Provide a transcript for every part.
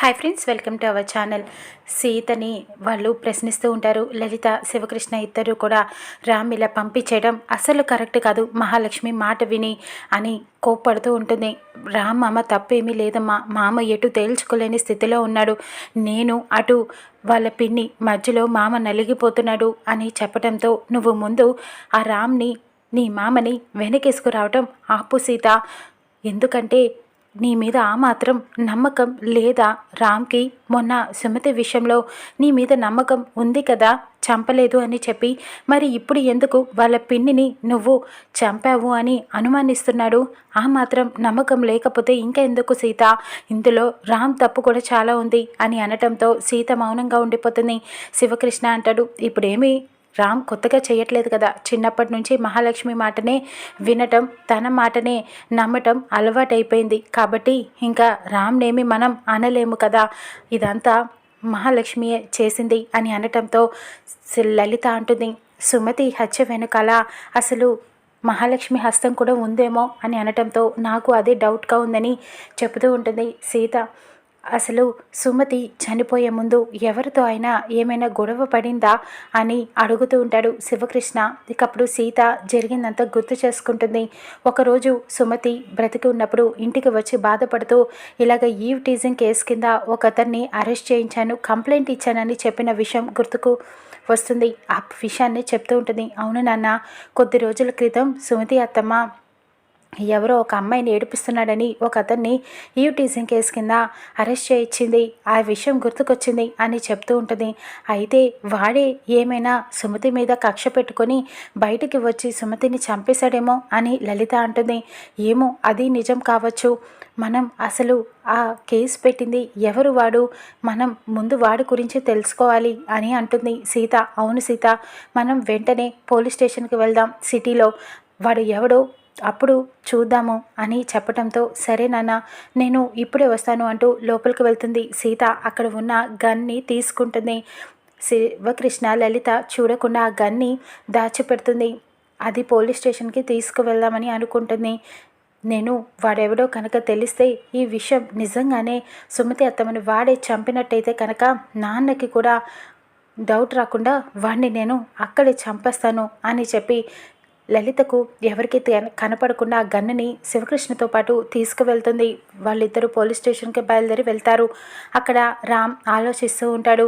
Hi friends, welcome to our channel. సీతని వాళ్ళు ప్రశ్నిస్తూ ఉంటారు. లలిత, శివకృష్ణ ఇద్దరు కూడా రామ్ ఇలా పంపించేయడం అసలు కరెక్ట్ కాదు, మహాలక్ష్మి మాట విని అని కోప్పడుతూ ఉంటుంది. రామ్ మామ తప్పేమీ లేదమ్మా, మామ ఎటు తేల్చుకోలేని స్థితిలో ఉన్నాడు. నేను అటు వాళ్ళ పిన్ని మధ్యలో మామ నలిగిపోతున్నాడు అని చెప్పడంతో నువ్వు ముందు ఆ రామ్ని, నీ మామని వెనకేసుకురావటం ఆపు సీత. ఎందుకంటే నీ మీద ఆ మాత్రం నమ్మకం లేదా రామ్కి? మొన్న సుమతి విషయంలో నీ మీద నమ్మకం ఉంది కదా, చంపలేదు అని చెప్పి, మరి ఇప్పుడు ఎందుకు వాళ్ళ పిన్నిని నువ్వు చంపావు అని అనుమానిస్తున్నాడు? ఆ మాత్రం నమ్మకం లేకపోతే ఇంకా ఎందుకు సీత? ఇందులో రామ్ తప్పు కూడా చాలా ఉంది అని అనటంతో సీత మౌనంగా ఉండిపోతుంది. శివకృష్ణ అంటాడు, ఇప్పుడేమి రామ్ కొత్తగా చేయట్లేదు కదా, చిన్నప్పటి నుంచి మహాలక్ష్మి మాటనే వినటం, తన మాటనే నమ్మటం అలవాటైపోయింది కాబట్టి ఇంకా రామ్నేమి మనం అనలేము కదా, ఇదంతా మహాలక్ష్మియే చేసింది అని అనటంతో లలిత అంటుంది, సుమతి హత్య వెనుకాల అసలు మహాలక్ష్మి హస్తం కూడా ఉందేమో అని అనటంతో నాకు అదే డౌట్గా ఉందని చెబుతూ ఉంటుంది సీత. అసలు సుమతి చనిపోయే ముందు ఎవరితో అయినా ఏమైనా గొడవ పడిందా అని అడుగుతూ ఉంటాడు శివకృష్ణ. ఇకప్పుడు సీత జరిగిందంతా గుర్తు చేసుకుంటుంది. ఒకరోజు సుమతి బ్రతికి ఉన్నప్పుడు ఇంటికి వచ్చి బాధపడుతూ ఇలాగ ఈవ్ టీజింగ్ కేసు కింద ఒక అతన్ని అరెస్ట్ చేయించాను, కంప్లైంట్ ఇచ్చానని చెప్పిన విషయం గుర్తుకు వస్తుంది. ఆ విషయాన్ని చెప్తూ ఉంటుంది. అవును నాన్న, కొద్ది రోజుల క్రితం సుమతి అత్తమ్మ ఎవరో ఒక అమ్మాయిని ఏడిపిస్తున్నాడని ఒక అతన్ని ఈవ్ టీజింగ్ కేసు కింద అరెస్ట్ చేయించింది, ఆ విషయం గుర్తుకొచ్చింది అని చెప్తూ ఉంటుంది. అయితే వాడే ఏమైనా సుమతి మీద కక్ష పెట్టుకొని బయటికి వచ్చి సుమతిని చంపేశాడేమో అని లలిత అంటుంది. ఏమో, అది నిజం కావచ్చు. మనం అసలు ఆ కేసు పెట్టింది ఎవరు, వాడు, మనం ముందు వాడి గురించి తెలుసుకోవాలి అని అంటుంది సీత. అవును సీత, మనం వెంటనే పోలీస్ స్టేషన్కి వెళ్దాం, సిటీలో వాడు ఎవడో అప్పుడు చూద్దాము అని చెప్పడంతో సరే నాన్న, నేను ఇప్పుడే వస్తాను అంటూ లోపలికి వెళ్తుంది సీత. అక్కడ ఉన్న గన్ని తీసుకుంటుంది. శివకృష్ణ లలిత చూడకుండా ఆ గన్ని దాచిపెడుతుంది. అది పోలీస్ స్టేషన్కి తీసుకువెళ్దామని అనుకుంటుంది. నేను వాడెవడో కనుక తెలిస్తే ఈ విషయం నిజంగానే సుమతి అత్తమ్మని వాడే చంపినట్టయితే కనుక నాన్నకి కూడా డౌట్ రాకుండా వాడిని నేను అక్కడే చంపేస్తాను అని చెప్పి లలితకు ఎవరికి కనపడకుండా ఆ గన్నుని శివకృష్ణతో పాటు తీసుకువెళ్తుంది. వాళ్ళిద్దరూ పోలీస్ స్టేషన్కి బయలుదేరి వెళ్తారు. అక్కడ రామ్ ఆలోచిస్తూ ఉంటాడు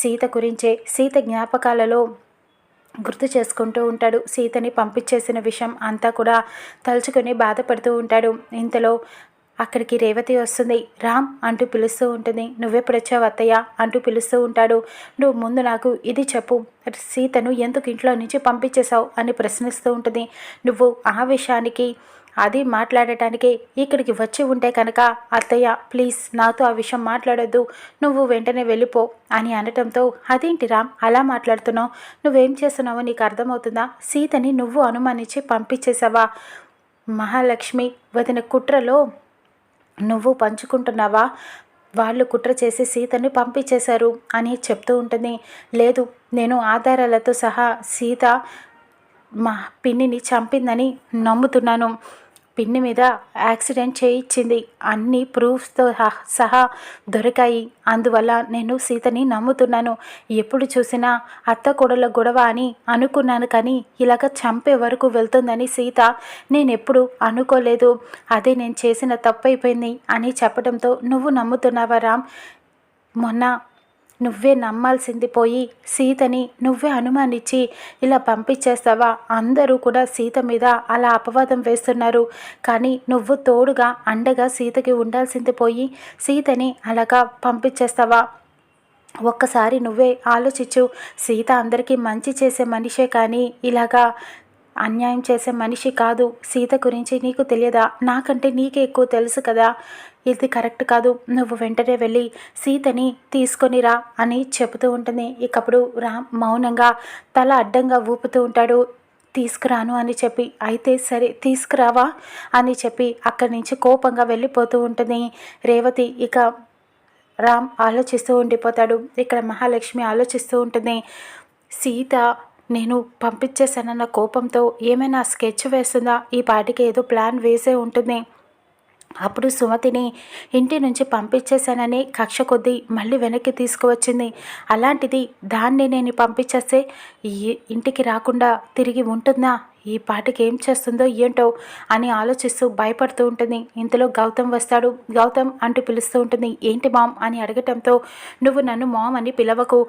సీత గురించే. సీత జ్ఞాపకాలలో గుర్తు చేసుకుంటూ ఉంటాడు. సీతని పంపించేసిన విషయం అంతా కూడా తలుచుకొని బాధపడుతూ ఉంటాడు. ఇంతలో అక్కడికి రేవతి వస్తుంది. రామ్ అంటూ పిలుస్తూ ఉంటుంది. నువ్వెప్పుడు వచ్చావు అత్తయ్య అంటూ పిలుస్తూ ఉంటాడు. నువ్వు ముందు నాకు ఇది చెప్పు, సీతను ఎందుకు ఇంట్లో నుంచి పంపించేశావు అని ప్రశ్నిస్తూ ఉంటుంది. నువ్వు ఆ విషయానికి అది మాట్లాడటానికి ఇక్కడికి వచ్చి ఉంటే కనుక అత్తయ్య ప్లీజ్ నాతో ఆ విషయం మాట్లాడొద్దు, నువ్వు వెంటనే వెళ్ళిపో అని అనటంతో అదేంటి రామ్ అలా మాట్లాడుతున్నావు, నువ్వేం చేస్తున్నావో నీకు అర్థమవుతుందా, సీతని నువ్వు అనుమానించి పంపించేశావా, మహాలక్ష్మి వదిన కుట్రలో నువ్వు పంచుకుంటున్నావా, వాళ్ళు కుట్ర చేసి సీతని పంపించేశారు అని చెప్తూ ఉంటుంది. లేదు, నేను ఆధారాలతో సహా సీత మా పిన్నిని చంపిందని నమ్ముతున్నాను, పిన్ని మీద యాక్సిడెంట్ చేయించింది, అన్ని ప్రూఫ్స్తో సహా దొరికాయి, అందువల్ల నేను సీతని నమ్ముతున్నాను. ఎప్పుడు చూసినా అత్త కొడల గొడవ అని అనుకున్నాను, కానీ ఇలాగ చంపే వరకు వెళ్తుందని సీత నేనెప్పుడు అనుకోలేదు, అదే నేను చేసిన తప్పైపోయింది అని చెప్పడంతో నువ్వు నమ్ముతున్నావా రామ్? మొన్న నువ్వే నమ్మాల్సింది పోయి సీతని నువ్వే అనుమానించి ఇలా పంపించేస్తావా? అందరూ కూడా సీత మీద అలా అపవాదం వేస్తున్నారు, కానీ నువ్వు తోడుగా అండగా సీతకి ఉండాల్సింది పోయి సీతని అలాగా పంపించేస్తావా? ఒక్కసారి నువ్వే ఆలోచించు. సీత అందరికీ మంచి చేసే మనిషే, కానీ ఇలాగా అన్యాయం చేసే మనిషి కాదు. సీత గురించి నీకు తెలియదా? నాకంటే నీకే ఎక్కువ తెలుసు కదా, ఇది కరెక్ట్ కాదు, నువ్వు వెంటనే వెళ్ళి సీతని తీసుకొనిరా అని చెబుతూ ఉంటుంది. ఇకప్పుడు రామ్ మౌనంగా తల అడ్డంగా ఊపుతూ ఉంటాడు. తీసుకురాను అని చెప్పి, అయితే సరే తీసుకురావా అని చెప్పి అక్కడి నుంచి కోపంగా వెళ్ళిపోతూ ఉంటుంది రేవతి. ఇక రామ్ ఆలోచిస్తూ ఉండిపోతాడు. ఇక్కడ మహాలక్ష్మి ఆలోచిస్తూ ఉంటుంది. సీత నేను పంపించేశానన్న కోపంతో ఏమైనా స్కెచ్ వేస్తుందా? ఈ పాటికి ఏదో ప్లాన్ వేసే ఉంటుంది. అప్పుడు సుమతిని ఇంటి నుంచి పంపించేశానని కక్ష కొద్దీ మళ్ళీ వెనక్కి తీసుకువచ్చింది. అలాంటిది దాన్ని నేను పంపించేస్తే ఈ ఇంటికి రాకుండా తిరిగి ఉంటుందా? ఈ పాటికి ఏం చేస్తుందో ఏంటో అని ఆలోచిస్తూ భయపడుతూ ఉంటుంది. ఇంతలో గౌతమ్ వస్తాడు. గౌతమ్ అంటూ పిలుస్తూ ఉంటుంది. ఏంటి మామ్ అని అడగటంతో, నువ్వు నన్ను మామ్ అని పిలవకు,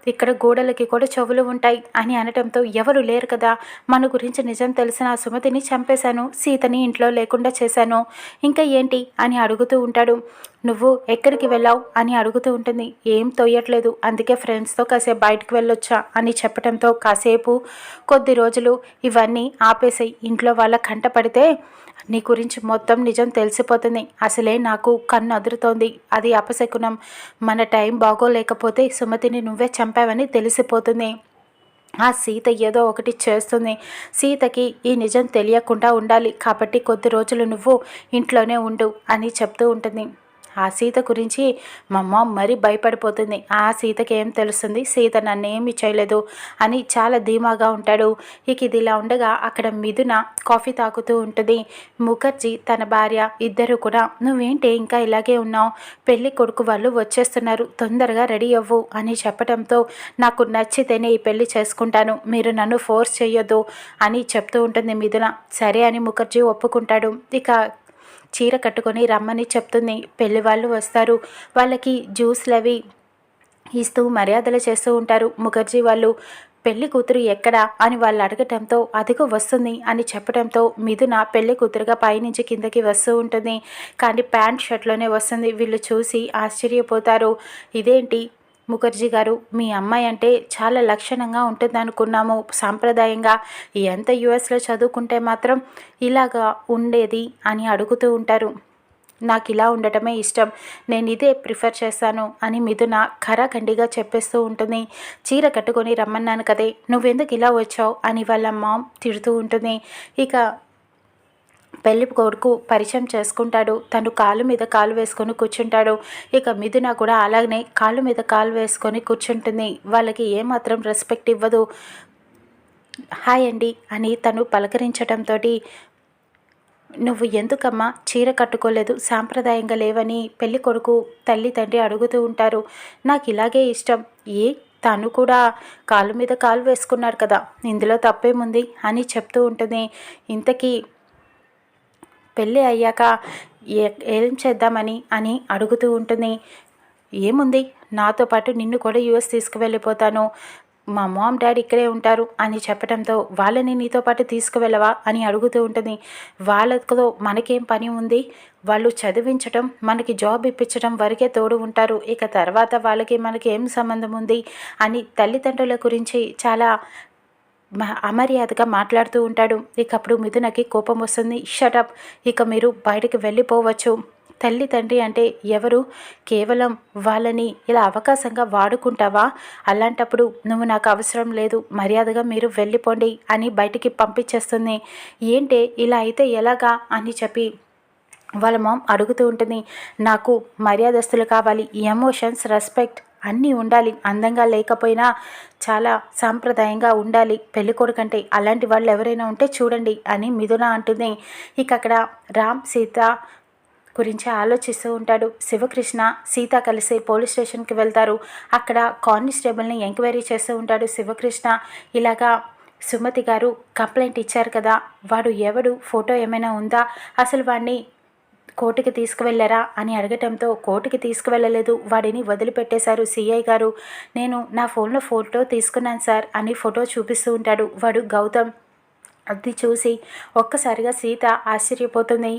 ఇక్కడ గోడలకి కూడా చెవులు ఉంటాయి అని అనటంతో, ఎవరు లేరు కదా, మన గురించి నిజం తెలిసిన ఆ సుమతిని చంపేశాను, సీతని ఇంట్లో లేకుండా చేశాను, ఇంకా ఏంటి అని అడుగుతూ ఉంటాడు. నువ్వు ఎక్కడికి వెళ్ళావు అని అడుగుతూ ఉంటుంది. ఏం తోయట్లేదు, అందుకే ఫ్రెండ్స్తో కాసేపు బయటకు వెళ్ళొచ్చా అని చెప్పడంతో, కాసేపు కొద్ది రోజులు ఇవన్నీ ఆపేసాయి, ఇంట్లో వాళ్ళ కంట పడితే నీ గురించి మొత్తం నిజం తెలిసిపోతుంది, అసలే నాకు కన్ను అదురుతోంది, అది అపశకునం, మన టైం బాగోలేకపోతే సుమతిని నువ్వే చంపావని తెలిసిపోతుంది, ఆ సీత ఏదో ఒకటి చేస్తుంది, సీతకి ఈ నిజం తెలియకుండా ఉండాలి, కాబట్టి కొద్ది రోజులు నువ్వు ఇంట్లోనే ఉండు అని చెప్తూ ఉంటుంది. ఆ సీత గురించి మా అమ్మ మరీ భయపడిపోతుంది. ఆ సీతకి ఏం తెలుస్తుంది, సీత నన్నేమి చేయలేదు అని చాలా ధీమాగా ఉంటాడు. ఇక ఇది ఇలా ఉండగా అక్కడ మిథున కాఫీ తాగుతూ ఉంటుంది. ముఖర్జీ తన భార్య ఇద్దరు కూడా, నువ్వేంటి ఇంకా ఇలాగే ఉన్నావు, పెళ్ళి కొడుకు వాళ్ళు వచ్చేస్తున్నారు, తొందరగా రెడీ అవ్వు అని చెప్పడంతో, నాకు నచ్చితేనే ఈ పెళ్ళి చేసుకుంటాను, మీరు నన్ను ఫోర్స్ చేయొద్దు అని చెప్తూ ఉంటుంది మిథున. సరే అని ముఖర్జీ ఒప్పుకుంటాడు. ఇక చీర కట్టుకొని రమ్మని చెప్తుంది. పెళ్లి వాళ్ళు వస్తారు, వాళ్ళకి జ్యూస్లు అవి ఇస్తూ మర్యాదలు చేస్తూ ఉంటారు. ముఖర్జీ వాళ్ళు పెళ్లి కూతురు ఎక్కడా అని వాళ్ళు అడగటంతో, అదిగో వస్తుంది అని చెప్పడంతో మిథున పెళ్లి కూతురుగా పైనుంచి కిందకి వస్తూ ఉంటుంది. కానీ ప్యాంట్ షర్ట్లోనే వస్తుంది. వీళ్ళు చూసి ఆశ్చర్యపోతారు. ఇదేంటి ముఖర్జీ గారు, మీ అమ్మాయి అంటే చాలా లక్షణంగా ఉంటుంది అనుకున్నాము, సాంప్రదాయంగా ఎంత యుఎస్లో చదువుకుంటే మాత్రం ఇలాగా ఉండేది అని అడుగుతూ ఉంటారు. నాకు ఇలా ఉండటమే ఇష్టం, నేను ఇదే ప్రిఫర్ చేస్తాను అని మిథున ఖరాఖండిగా చెప్పేస్తూ ఉంటుంది. చీర కట్టుకొని రమ్మన్నాను కదే, నువ్వెందుకు ఇలా వచ్చావు అని వాళ్ళ మామ్ తిడుతూ ఉంటుంది. ఇక పెళ్లి కొడుకు పరిచయం చేసుకుంటాడు. తను కాలు మీద కాలు వేసుకొని కూర్చుంటాడు. ఇక మిథున కూడా అలాగనే కాలు మీద కాలు వేసుకొని కూర్చుంటుంది. వాళ్ళకి ఏమాత్రం రెస్పెక్ట్ ఇవ్వదు. హాయ్ అండి అని తను పలకరించడంతో, నువ్వు ఎందుకమ్మా చీర కట్టుకోలేదు, సాంప్రదాయంగా లేవని పెళ్లి కొడుకు తల్లి తండ్రి అడుగుతూ ఉంటారు. నాకు ఇలాగే ఇష్టం, తను కూడా కాలు మీద కాలు వేసుకున్నాడు కదా, ఇందులో తప్పేముంది అని చెప్తూ ఉంటుంది. ఇంతకీ పెళ్ళి అయ్యాక ఏం చేద్దామని అని అడుగుతూ ఉంటుంది. ఏముంది, నాతో పాటు నిన్ను కూడా యూఎస్ తీసుకువెళ్ళిపోతాను, మా మామ్ డాడీ ఇక్కడే ఉంటారు అని చెప్పడంతో, వాళ్ళని నీతో పాటు తీసుకువెళ్ళవా అని అడుగుతూ ఉంటుంది. వాళ్ళతో మనకేం పని ఉంది, వాళ్ళు చదివించడం, మనకి జాబ్ ఇప్పించడం వరకే తోడు ఉంటారు, ఇక తర్వాత వాళ్ళకి మనకి ఏం సంబంధం ఉంది అని తల్లిదండ్రుల గురించి చాలా అమర్యాదగా మాట్లాడుతూ ఉంటాడు. ఇక అప్పుడు మిథునకి కోపం వస్తుంది. షటప్, ఇక మీరు బయటికి వెళ్ళిపోవచ్చు, తల్లి తండ్రి అంటే ఎవరు, కేవలం వాళ్ళని ఇలా అవకాశంగా వాడుకుంటావా, అలాంటప్పుడు నువ్వు నాకు అవసరం లేదు, మర్యాదగా మీరు వెళ్ళిపోండి అని బయటికి పంపించేస్తుంది. ఏంటి ఇలా అయితే ఎలాగా అని చెప్పి వాళ్ళ మామ్ అడుగుతూ ఉంటుంది. నాకు మర్యాదస్తులు కావాలి, ఎమోషన్స్, రెస్పెక్ట్ అన్నీ ఉండాలి, అందంగా లేకపోయినా చాలా సాంప్రదాయంగా ఉండాలి పెళ్ళికొడుకంటే, అలాంటి వాళ్ళు ఎవరైనా ఉంటే చూడండి అని మిథున అంటుంది. ఇక అక్కడ రామ్ సీత గురించి ఆలోచిస్తూ ఉంటాడు. శివకృష్ణ సీత కలిసి పోలీస్ స్టేషన్కి వెళ్తారు. అక్కడ కానిస్టేబుల్ని ఎంక్వైరీ చేస్తూ ఉంటాడు శివకృష్ణ. ఇలాగా సుమతి గారు కంప్లైంట్ ఇచ్చారు కదా, వాడు ఎవడు, ఫోటో ఏమైనా ఉందా, అసలు వాడిని కోర్టుకి తీసుకువెళ్ళారా అని అడగటంతో, కోర్టుకి తీసుకువెళ్ళలేదు, వాడిని వదిలిపెట్టేశారు సిఐ గారు, నేను నా ఫోన్లో ఫోటో తీసుకున్నాను సార్ అని ఫోటో చూపిస్తూ ఉంటాడు. వాడు గౌతమ్. అది చూసి ఒక్కసారిగా సీత ఆశ్చర్యపోతుంది.